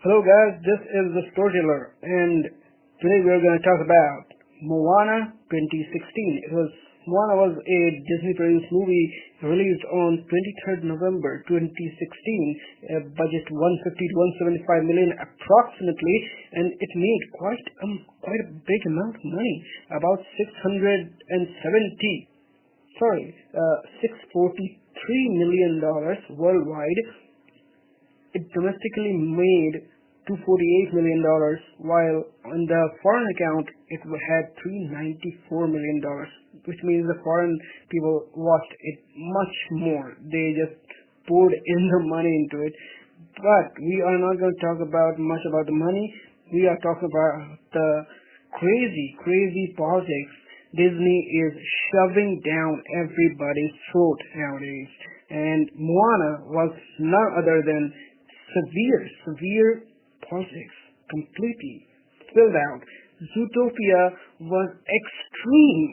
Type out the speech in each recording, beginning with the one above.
Hello guys, this is the Storyteller, and today we are going to talk about MOANA 2016. MOANA was a Disney-produced movie released on 23rd November 2016, budget 150 to 175 million approximately, and it made quite a big amount of money, about $643 million worldwide. It domestically made $248 million, while on the foreign account it had $394 million, which means the foreign people watched it much more. They just poured in the money into it. But we are not going to talk much about the money. We are talking about the crazy politics Disney is shoving down everybody's throat nowadays. And Moana was none other than severe politics, completely filled out. Zootopia was extreme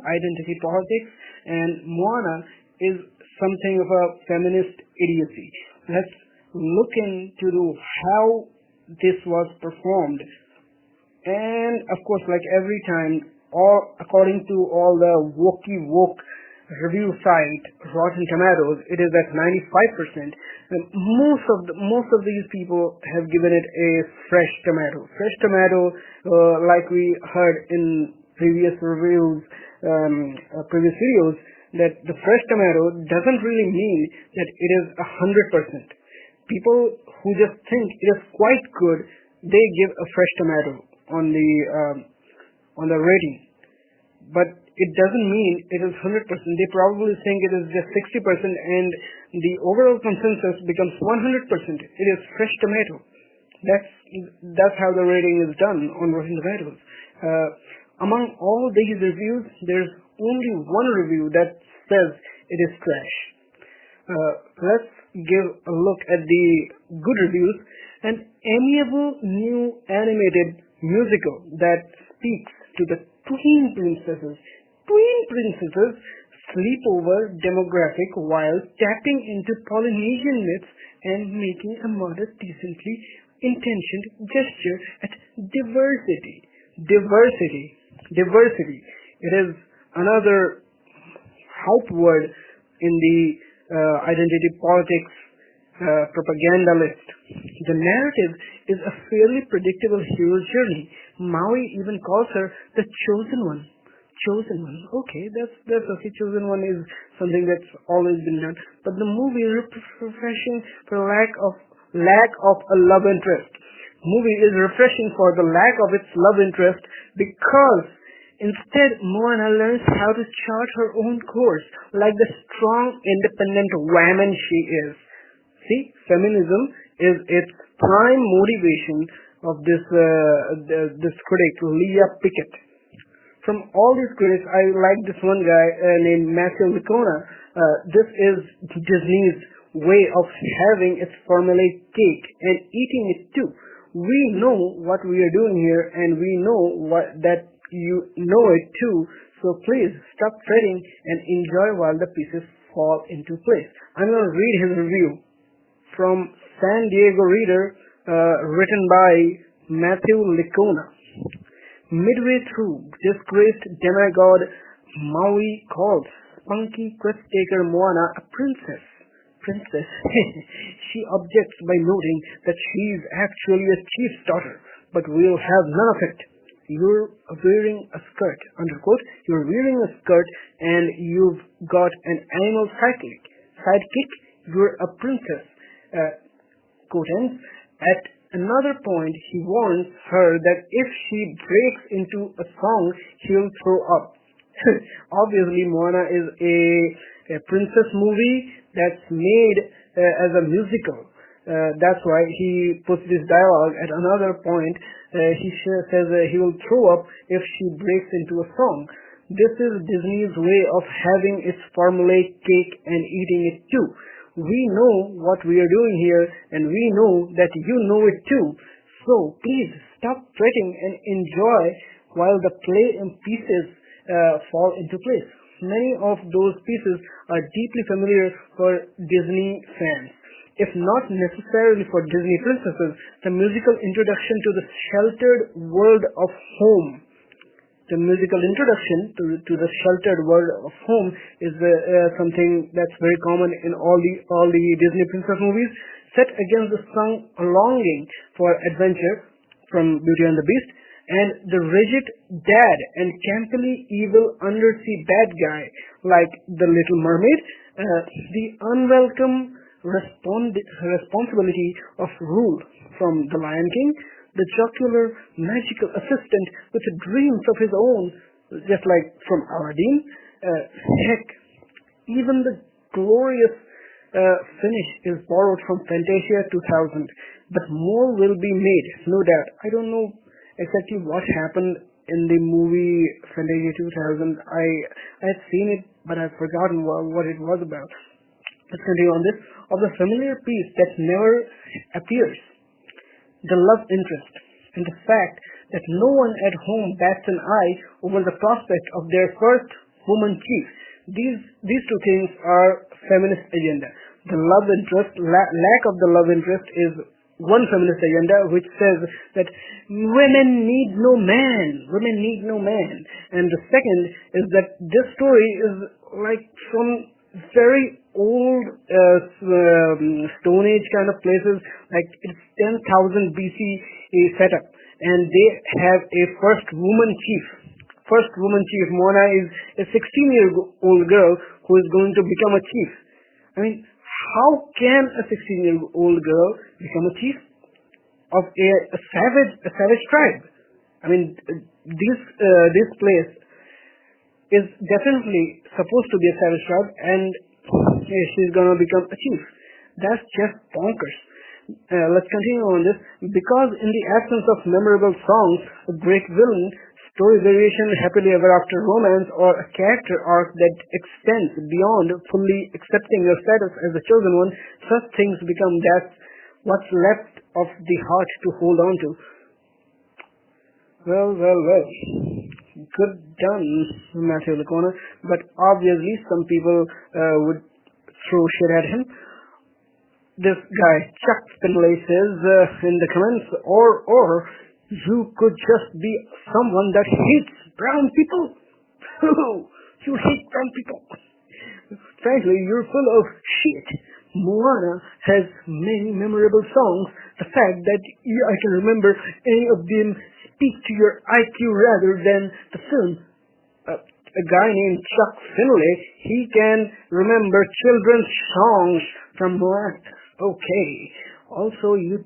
identity politics, and Moana is something of a feminist idiocy. Let's look into how this was performed. And of course, like every time, according to all the woke review site Rotten Tomatoes, it is at 95%. And most of these people have given it a fresh tomato. Fresh tomato, like we heard in previous reviews, previous videos, that the fresh tomato doesn't really mean that it is 100%. People who just think it is quite good, they give a fresh tomato on the rating. But it doesn't mean it is 100%. They probably think it is just 60%, and the overall consensus becomes 100%. It is fresh tomato. That's how the rating is done on Rotten Tomatoes. Among all these reviews, there's only one review that says it is trash. Let's give a look at the good reviews. An amiable new animated musical that speaks to the tween princesses sleepover demographic while tapping into Polynesian myths and making a modest, decently intentioned gesture at diversity. It is another hype word in the identity politics propaganda list. The narrative is a fairly predictable hero's journey. Maui even calls her the chosen one. Okay, that's okay. Chosen one is something that's always been done. But the movie is refreshing for lack of a love interest. Movie is refreshing for the lack of its love interest, because instead Moana learns how to chart her own course like the strong, independent woman she is. See, feminism is its prime motivation of this critic, Leah Pickett. From all these critics, I like this one guy named Matthew Licona. This is Disney's way of having its formulaic cake and eating it too. We know what we are doing here, and we know that you know it too. So please stop fretting and enjoy while the pieces fall into place. I'm going to read his review from San Diego Reader, written by Matthew Licona. Midway through, disgraced demigod Maui calls spunky quest-taker Moana a princess. She objects by noting that she is actually a chief's daughter, but we'll have none of it. You're wearing a skirt, underquote. You're wearing a skirt and you've got an animal sidekick. You're a princess. Quote ends. At another point, he warns her that if she breaks into a song, he'll throw up. Obviously, Moana is a princess movie that's made as a musical. That's why he puts this dialogue. At another point, he says he will throw up if she breaks into a song. This is Disney's way of having its formulaic cake and eating it too. We know what we are doing here, and we know that you know it too. So please stop fretting and enjoy while the play and pieces fall into place. Many of those pieces are deeply familiar for Disney fans. if not necessarily for Disney princesses, the musical introduction to the sheltered world of home. The musical introduction to the sheltered world of home is something that's very common in all the Disney princess movies, set against the sung longing for adventure from Beauty and the Beast, and the rigid dad and campily evil undersea bad guy like the Little Mermaid, the unwelcome responsibility of rule from the Lion King, the jocular magical assistant with dreams of his own, just like from Aladdin. Heck, even the glorious finish is borrowed from Fantasia 2000, but more will be made, no doubt. I don't know exactly what happened in the movie Fantasia 2000. I had seen it, but I've forgotten what it was about. Let's continue on this. Of the familiar piece that never appears, the love interest, and the fact that no one at home bats an eye over the prospect of their first woman chief. These two things are feminist agenda. The love interest, lack of the love interest is one feminist agenda, which says that women need no man. Women need no man. And the second is that this story is like from very old Stone Age kind of places, like it's 10,000 BC setup, and they have a first woman chief. First woman chief, MOANA, is a 16-year-old girl who is going to become a chief. I mean, how can a 16-year-old girl become a chief of a savage tribe? I mean, this place is definitely supposed to be a savage tribe, and she's gonna become a chief. That's just bonkers. Let's continue on this. Because in the absence of memorable songs, a great villain, story variation, happily ever after romance, or a character arc that extends beyond fully accepting your status as the chosen one, such things become that's what's left of the heart to hold on to. Well. Good done, Matthew Lacona. But obviously some people would throw shit at him. This guy, Chuck Finley, says in the comments, or you could just be someone that hates brown people. You hate brown people. Frankly, you're full of shit. MOANA has many memorable songs. The fact that I can remember any of them speak to your IQ rather than the film. A guy named Chuck Finley, he can remember children's songs from MOANA. Okay. Also, you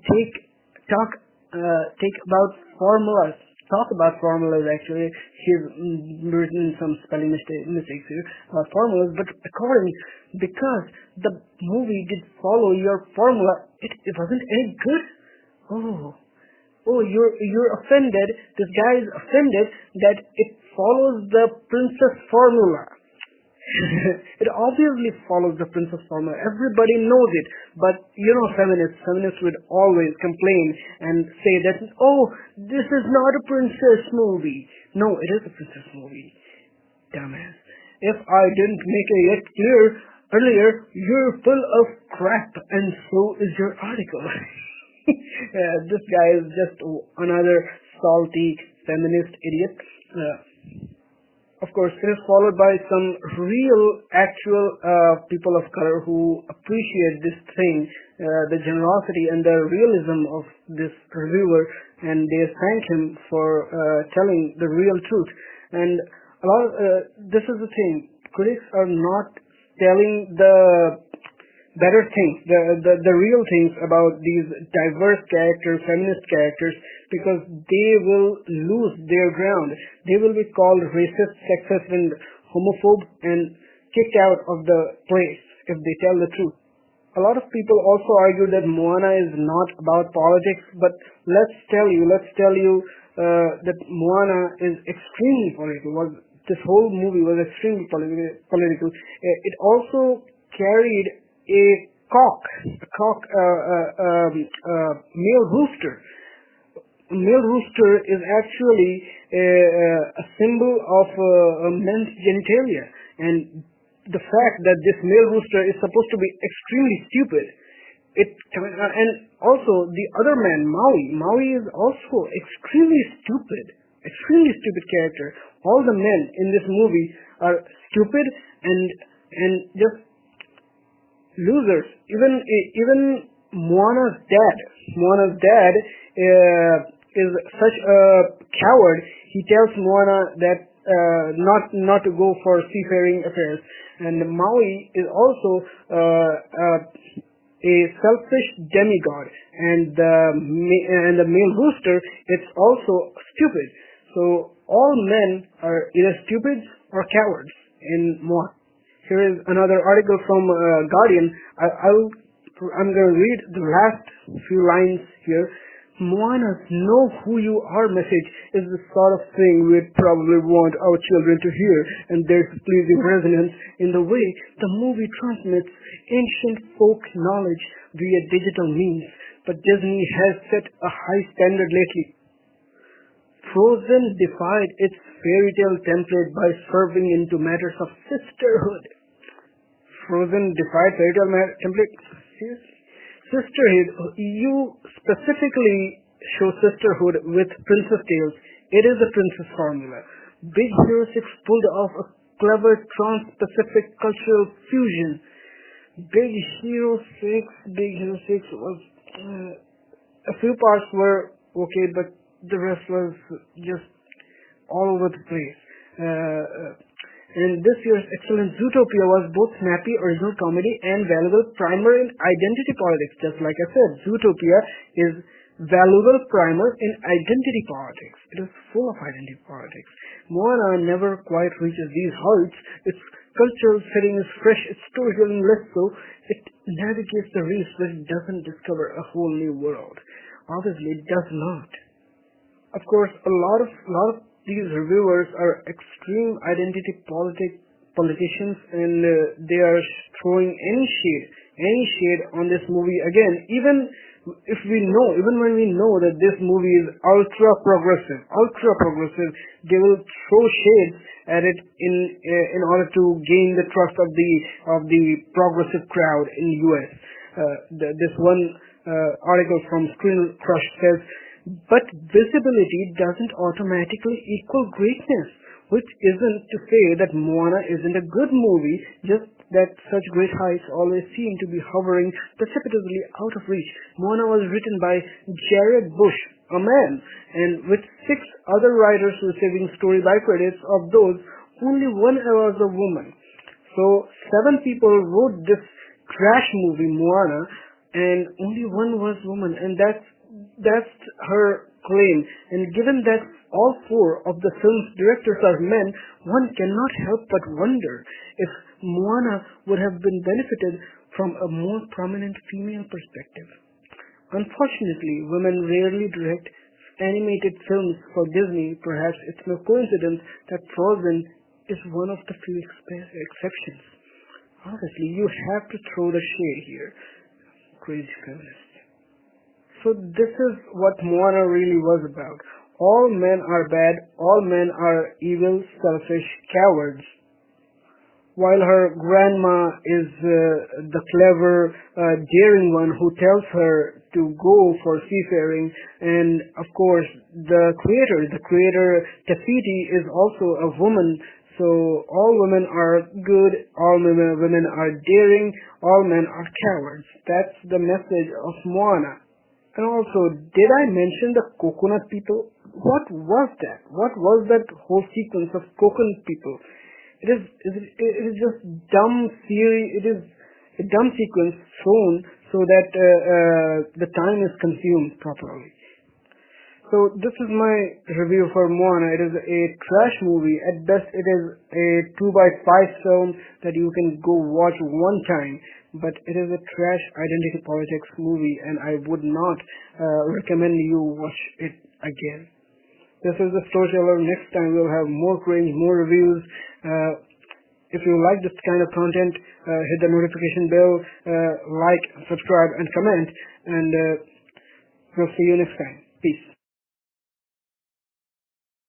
talk about formulas. Talk about formulas, actually. He's written some spelling mistakes here about formulas, but because the movie did follow your formula, it wasn't any good. Oh, you're offended. This guy is offended that it follows the princess formula. It obviously follows the princess formula. Everybody knows it. But, feminists would always complain and say that, this is not a princess movie. No, it is a princess movie. Dumbass. If I didn't make it yet clear earlier, you're full of crap, and so is your article. This guy is just another salty feminist idiot. Of course, it is followed by some real, actual people of color who appreciate this thing, the generosity and the realism of this reviewer, and they thank him for telling the real truth. And this is the thing, critics are not telling the better things, the real things about these diverse characters, feminist characters, because they will lose their ground. They will be called racist, sexist, and homophobe and kicked out of the place if they tell the truth. A lot of people also argue that MOANA is not about politics, but let's tell you that MOANA is extremely political. This whole movie was extremely political. It also carried a male rooster. A male rooster is actually a symbol of men's genitalia, and the fact that this male rooster is supposed to be extremely stupid and also the other man, Maui is also extremely stupid character. All the men in this movie are stupid and just losers. Even Moana's dad is such a coward. He tells Moana that not to go for seafaring affairs, and Maui is also a selfish demigod, and the male rooster is also stupid. So all men are either stupid or cowards in Moana. Here is another article from Guardian. I'm going to read the last few lines here. Moana's "know who you are" message is the sort of thing we'd probably want our children to hear, and there's pleasing resonance in the way the movie transmits ancient folk knowledge via digital means. But Disney has set a high standard lately. Frozen defied its fairy tale template by swerving into matters of sisterhood. Frozen defied fairy tale template? Seriously? Sisterhood, you specifically show sisterhood with Princess Tales. It is a princess formula. Big Hero 6 pulled off a clever trans-Pacific cultural fusion. Big Hero 6 was... a few parts were okay, but the rest was just all over the place. And this year's excellent Zootopia was both snappy original comedy and valuable primer in identity politics. Just like I said, Zootopia is valuable primer in identity politics. It is full of identity politics. Moana never quite reaches these heights. Its cultural setting is fresh, its storytelling less so. It navigates the reefs, but it doesn't discover a whole new world. Obviously, it does not. Of course, a lot of these reviewers are extreme identity politicians, and they are throwing any shade on this movie. Again, even when we know that this movie is ultra progressive, they will throw shades at it in order to gain the trust of the progressive crowd in the US. This one article from Screen Crush says, but visibility doesn't automatically equal greatness, which isn't to say that Moana isn't a good movie, just that such great heights always seem to be hovering precipitously out of reach. Moana was written by Jared Bush, a man, and with 6 other writers receiving story by credits. Of those, only one was a woman. So 7 people wrote this trash movie, Moana, and only one was woman, and that's her claim. And given that all 4 of the film's directors are men, one cannot help but wonder if Moana would have been benefited from a more prominent female perspective. Unfortunately, women rarely direct animated films for Disney. Perhaps it's no coincidence that Frozen is one of the few exceptions. Honestly, you have to throw the shade here. Crazy feminist. So this is what Moana really was about. All men are bad, all men are evil, selfish, cowards. While her grandma is the clever, daring one who tells her to go for seafaring, and of course the creator Tafiti is also a woman. So all women are good, all women are daring, all men are cowards. That's the message of Moana. And also, did I mention the coconut people? What was that? What was that whole sequence of coconut people? It is just dumb theory. It is a dumb sequence shown so that the time is consumed properly. So this is my review for Moana. It is a trash movie. At best, it is a 2x5 film that you can go watch one time. But it is a trash identity politics movie, and I would not recommend you watch it again. This is the Storyteller. Next time we'll have more cringe, more reviews. If you like this kind of content, hit the notification bell, like, subscribe, and comment. And we'll see you next time. Peace.